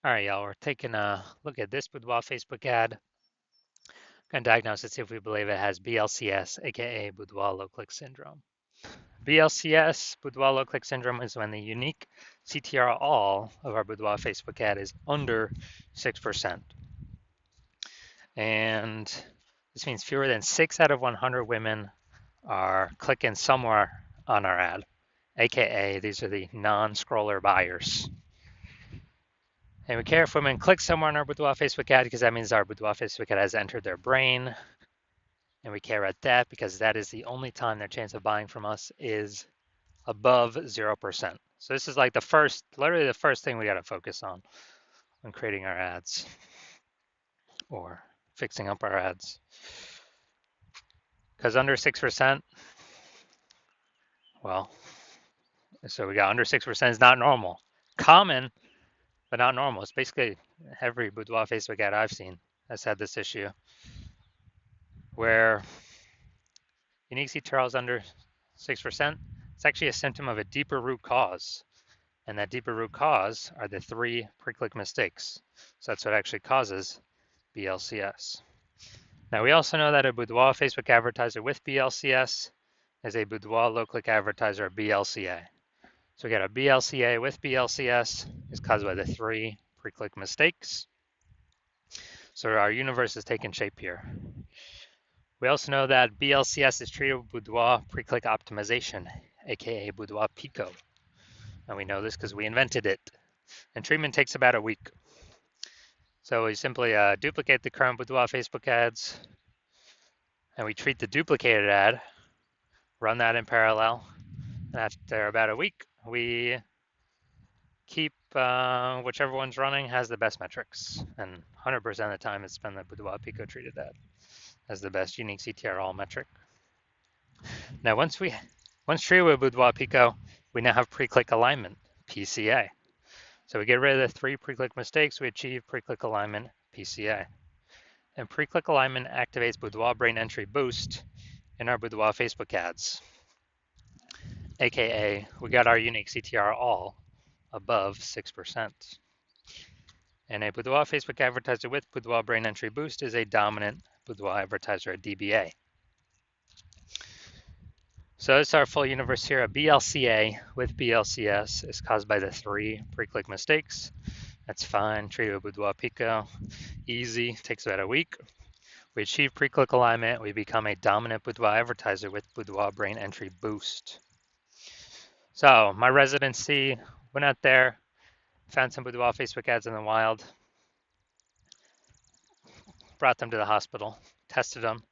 All right, y'all, we're taking a look at this Boudoir Facebook ad. Going to diagnose it, see if we believe it has BLCS, aka Boudoir low click syndrome. BLCS, Boudoir low click syndrome, is when the unique CTR all of our Boudoir Facebook ad is under 6%. And this means fewer than 6 out of 100 women are clicking somewhere on our ad, aka these are the non-scroller buyers. And we care if women click somewhere on our Boudoir Facebook ad because that means our Boudoir Facebook ad has entered their brain. And we care about that because that is the only time their chance of buying from us is above 0%. So this is like literally the first thing we got to focus on when creating our ads or fixing up our ads. Because under 6%, well, so we got under 6% is not normal. Common, but not normal. It's basically every Boudoir Facebook ad I've seen has had this issue where unique CTRL is under 6%. It's actually a symptom of a deeper root cause. And that deeper root cause are the 3 pre-click mistakes. So that's what actually causes BLCS. Now we also know that a Boudoir Facebook advertiser with BLCS is a Boudoir low-click advertiser, BLCA. So we got a BLCA with BLCS is caused by the 3 pre-click mistakes. So our universe is taking shape here. We also know that BLCS is treated with Boudoir pre-click optimization, aka Boudoir Pico. And we know this because we invented it. And treatment takes about a week. So we simply duplicate the current Boudoir Facebook ads, and we treat the duplicated ad, run that in parallel, and after about a week, we keep whichever one's running has the best metrics. And 100% of the time, it's been the Boudoir Pico treated ad as the best unique CTR all metric. Now, once treated with Boudoir Pico, we now have pre-click alignment, PCA. So we get rid of the 3 pre-click mistakes, we achieve pre-click alignment, PCA. And pre-click alignment activates Boudoir brain entry boost in our Boudoir Facebook ads, aka we got our unique CTR all above 6%. And a Boudoir Facebook advertiser with Boudoir brain entry boost is a dominant Boudoir advertiser, a DBA. So it's our full universe here. A BLCA with BLCS is caused by the 3 pre-click mistakes. That's fine. Treated with Boudoir Pico. Easy. Takes about a week. We achieve pre-click alignment. We become a dominant Boudoir advertiser with Boudoir brain entry boost. So my residency, went out there, found some Boudoir Facebook ads in the wild, brought them to the hospital, tested them,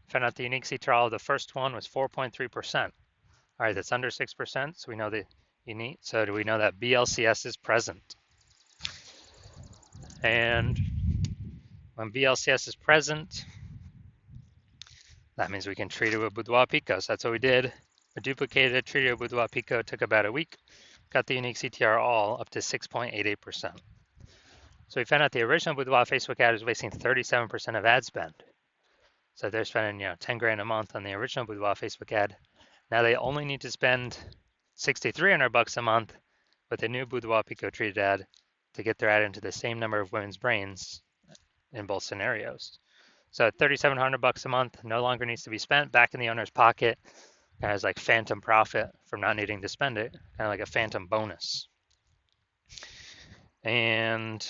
found out the unique CTRL of the first one was 4.3%. All right, that's under 6%, so we know the unique. So do we know that BLCS is present? And when BLCS is present, that means we can treat it with Boudoir Pico. So that's what we did. We duplicated it, treated it with Boudoir Pico, took about a week, got the unique CTR all up to 6.88%. So we found out the original Boudoir Facebook ad was wasting 37% of ad spend. So they're spending 10 grand a month on the original Boudoir Facebook ad. Now they only need to spend $6,300 a month with the new Boudoir Pico treated ad to get their ad into the same number of women's brains in both scenarios. So $3,700 a month no longer needs to be spent back in the owner's pocket. Kind of like phantom profit from not needing to spend it, kind of like a phantom bonus. And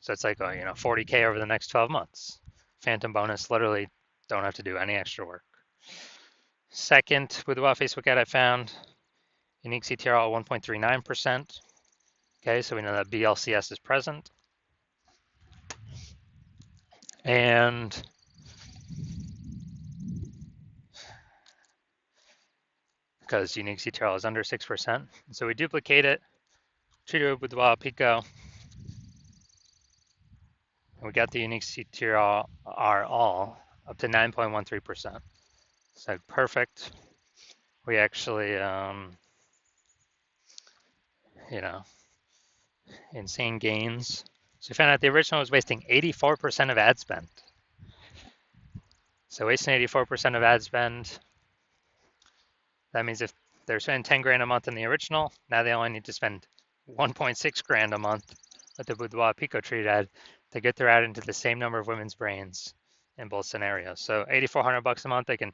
so it's like, 40K over the next 12 months. Phantom bonus, literally don't have to do any extra work. Second, Boudoir Facebook ad I found, unique CTR 1.39%. Okay, so we know that BLCS is present. And because unique CTRL is under 6%. So we duplicate it, treat it with Boudoir Pico, and we got the unique CTR all up to 9.13%. So perfect. We actually, insane gains. So we found out the original was wasting 84% of ad spend. So wasting 84% of ad spend, that means if they're spending 10 grand a month in the original, now they only need to spend 1.6 grand a month with the Boudoir Pico treated ad to get their ad into the same number of women's brains in both scenarios. So $8,400 a month, they can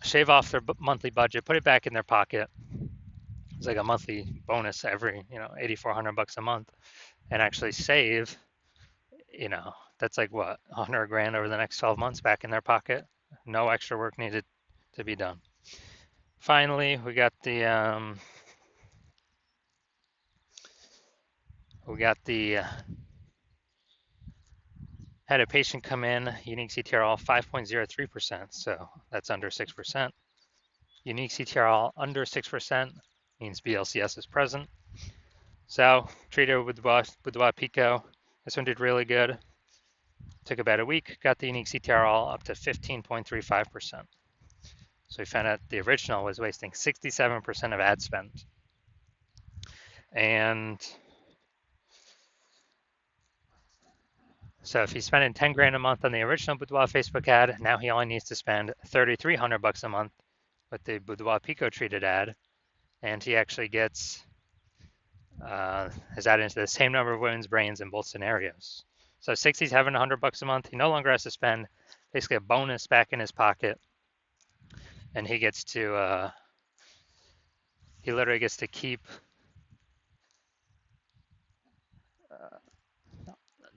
shave off their monthly budget, put it back in their pocket. It's like a monthly bonus every, $8,400 a month, and actually save, that's like what, 100 grand over the next 12 months back in their pocket. No extra work needed to be done. Finally, we got the had a patient come in, unique CTRL 5.03%, so that's under 6%. Unique CTRL under 6% means BLCS is present. So treated with Boudoir Pico. This one did really good. Took about a week, got the unique CTRL up to 15.35%. So we found out the original was wasting 67% of ad spend. And so if he's spending 10 grand a month on the original Boudoir Facebook ad, now he only needs to spend 3,300 bucks a month with the Boudoir Pico treated ad, and he actually gets his ad into the same number of women's brains in both scenarios. So 67 100 bucks a month, he no longer has to spend basically a bonus back in his pocket, and he gets to he literally gets to keep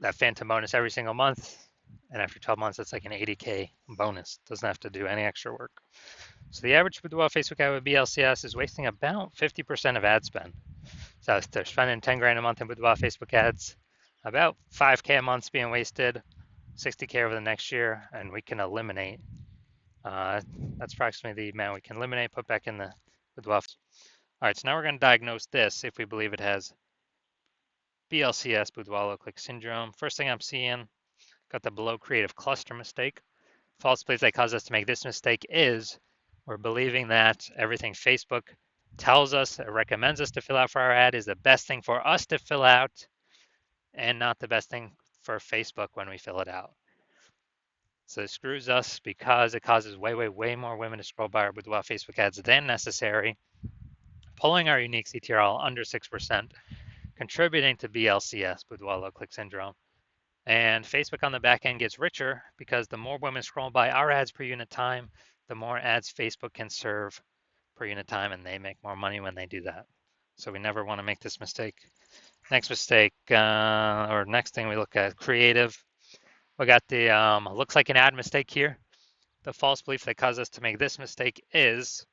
that phantom bonus every single month, and after 12 months, it's like an 80K bonus. Doesn't have to do any extra work. So the average Boudoir Facebook ad with BLCS is wasting about 50% of ad spend. So if they're spending 10 grand a month in Boudoir Facebook ads, about 5K a month's being wasted, 60K over the next year, and we can eliminate. That's approximately the amount we can eliminate, put back in the Boudoir. All right, so now we're going to diagnose this if we believe it has BLCS, Boudoir low click syndrome. First thing I'm seeing, got the below creative cluster mistake. False belief that caused us to make this mistake is we're believing that everything Facebook tells us or recommends us to fill out for our ad is the best thing for us to fill out and not the best thing for Facebook when we fill it out. So it screws us because it causes way more women to scroll by our Boudoir Facebook ads than necessary, pulling our unique CTRL under 6%, contributing to BLCS, Boudoir low click syndrome. And Facebook on the back end gets richer because the more women scroll by our ads per unit time, the more ads Facebook can serve per unit time, and they make more money when they do that. So we never want to make this mistake. Next mistake, or next thing we look at, creative. We got the looks like an ad mistake here. The false belief that caused us to make this mistake is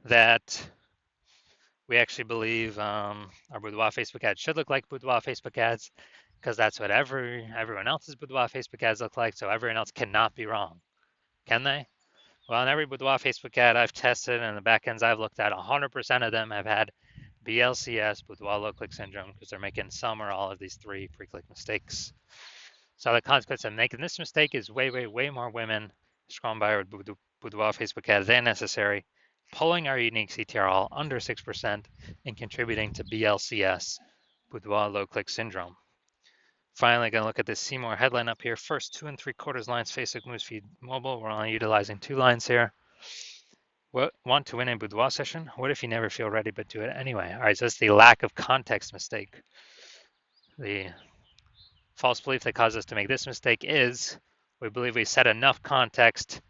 that we actually believe our Boudoir Facebook ads should look like Boudoir Facebook ads because that's what everyone else's Boudoir Facebook ads look like, so everyone else cannot be wrong. Can they? Well, in every Boudoir Facebook ad I've tested and the backends I've looked at, 100% of them have had BLCS, Boudoir low click syndrome, because they're making some or all of these three pre-click mistakes. So the consequence of making this mistake is way more women scrolling by our Boudoir Facebook ads than necessary, pulling our unique CTRL under 6% and contributing to BLCS, Boudoir low click syndrome. Finally, going to look at this Seymour headline up here. First 2 3/4 lines, Facebook newsfeed mobile. We're only utilizing 2 lines here. What, want to win a Boudoir session? What if you never feel ready but do it anyway? All right, so that's the lack of context mistake. The false belief that caused us to make this mistake is we believe we set enough context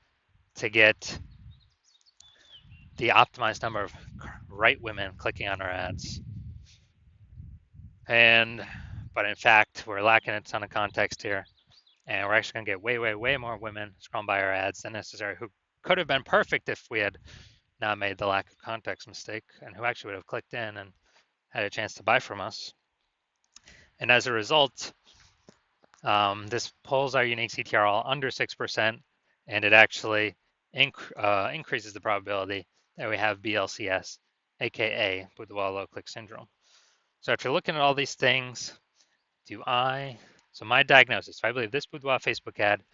to get the optimized number of right women clicking on our ads. But in fact, we're lacking a ton of context here. And we're actually going to get way more women scrolling by our ads than necessary who could have been perfect if we had not made the lack of context mistake and who actually would have clicked in and had a chance to buy from us. And as a result, this pulls our unique CTRL under 6%, and it actually increases the probability that we have BLCS, aka Boudoir low click syndrome. So after looking at all these things, so my diagnosis, if I believe this Boudoir Facebook ad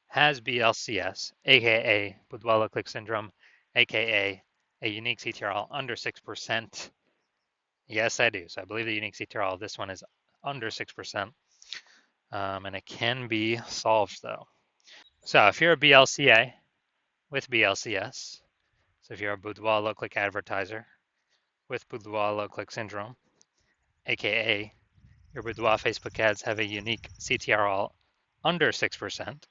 has BLCS, aka Boudoir low click syndrome, aka a unique CTRL under 6%. Yes, I do. So I believe the unique CTRL of this one is under 6%. And it can be solved though. So if you're a BLCA with BLCS, so if you're a Boudoir low click advertiser with Boudoir low click syndrome, aka your Boudoir Facebook ads have a unique CTRL under 6%,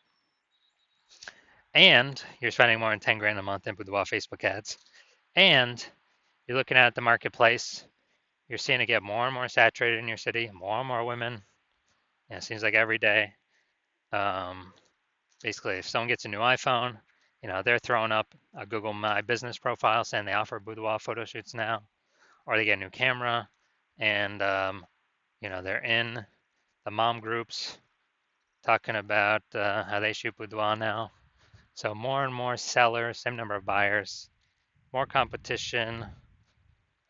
and you're spending more than 10 grand a month in Boudoir Facebook ads, and you're looking at the marketplace, you're seeing it get more and more saturated in your city, more and more women. It seems like every day. Um, Basically, if someone gets a new iPhone, they're throwing up a Google My Business profile saying they offer boudoir photo shoots now, or they get a new camera, and they're in the mom groups talking about how they shoot boudoir now. So more and more sellers, same number of buyers, more competition,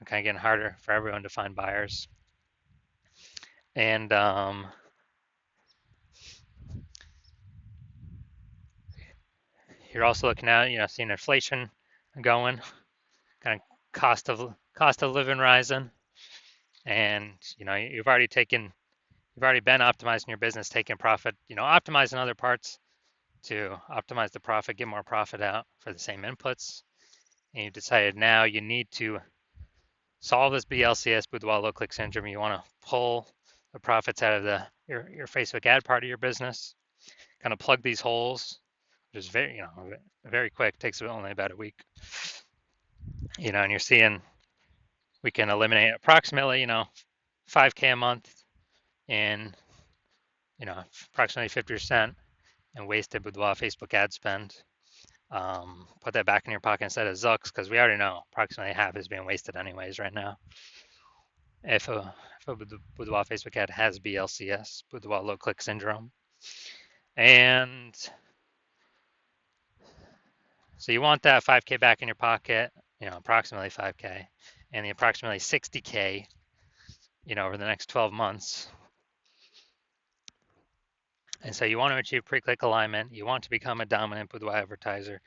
kind of getting harder for everyone to find buyers. And you're also looking at, seeing inflation going, kind of cost of living rising, and you've already been optimizing your business, taking profit, optimizing other parts to optimize the profit, get more profit out for the same inputs, and you decided now you need to solve this BLCS, boudoir low click syndrome. You want to pull the profits out of your Facebook ad part of your business, kind of plug these holes, which is very quick. Takes only about a week. And you're seeing we can eliminate approximately 5K a month in approximately 50% in wasted boudoir Facebook ad spend. Put that back in your pocket instead of Zucks, because we already know approximately half is being wasted anyways right now. If a boudoir Facebook ad has BLCS, boudoir low click syndrome. And so you want that 5K back in your pocket, approximately 5K, and the approximately 60K, over the next 12 months. And so you want to achieve pre-click alignment. You want to become a dominant boudoir advertiser.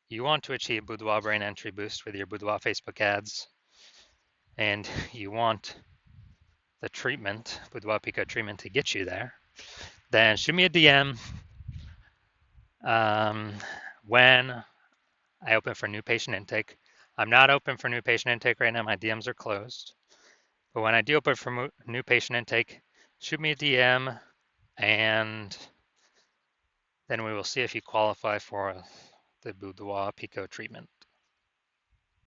You want to achieve boudoir brain entry boost with your boudoir Facebook ads. And you want the treatment, Boudoir Pico treatment, to get you there. Then shoot me a DM when I open for new patient intake. I'm not open for new patient intake right now. My DMs are closed. But when I do open for new patient intake, shoot me a DM, and then we will see if you qualify for the Boudoir Pico treatment.